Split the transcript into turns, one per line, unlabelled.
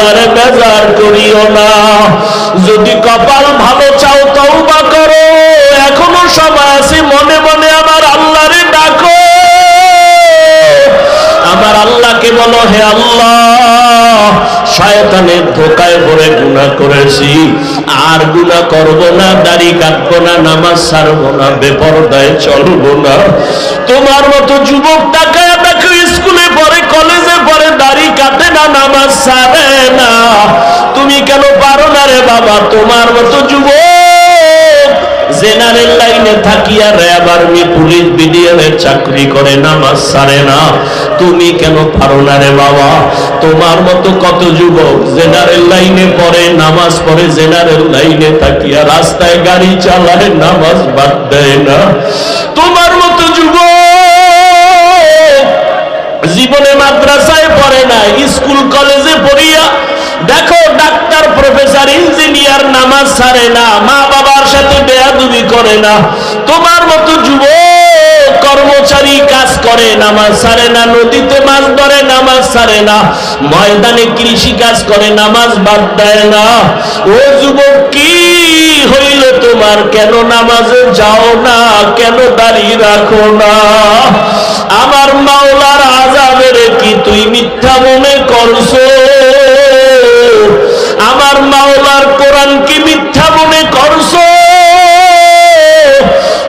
আল্লাহরে বেজার করিও না। যদি কপাল ভালো চাও তওবা করো, এখনো সময় আছে, মনে মনে আমার আল্লাহরে ডাকো। আমার আল্লাহকে বলো, হে আল্লাহ, শয়তানের ধোকায় পড়ে গুনাহ করেছি, আর গুনাহ করব না, দাড়ি কাটবো না, নামাজ ছাড়বো না, বেপরদায় চলবো না। তোমার মতো যুবক তাকায় দেখো, স্কুলে পড়ে, কলেজে পড়ে, দাড়ি কাটে না, নামাজ ছাড়ে না। তুমি কেন পারো না রে বাবা? তোমার মতো যুবক জেনারেল লাইনে থাকিয়া র্যাব, আর্মি, পুলিশ, বিডিআরের চাকরি করে, নামাজ ছাড়ে না। তুমি কেন পারো না রে বাবা? তোমার মতো কত যুবক জেনারেল লাইনে পড়ে, নামাজ পড়ে, জেনারেল লাইনে থাকিয়া রাস্তায় গাড়ি চালায়, নামাজ বাদ দেয় না। তোমার মতো যুবক জীবনে মাদ্রাসায় পড়ে না, স্কুল কলেজে পড়িয়া দেখো ডাক্তার, প্রফেসর, ইঞ্জিনিয়ার, নামাজ ছাড়ে না, মা বাবার সাথে বেয়াদবি করে না। তোমার মতো যুবক কর্মচারী কাজ করে, নামাজ ছাড়ে না, নদীতে মাছ ধরে, নামাজ ছাড়ে না, ময়দানে কৃষি কাজ করে, নামাজ বাদ দেয় না। ও যুবক, কি হইল তোমার? কেন নামাজে যাও না? কেন দাঁড়িয়ে রাখো না? আমার মাওলার আযাবের কি তুই মিথ্যা মনে করছো?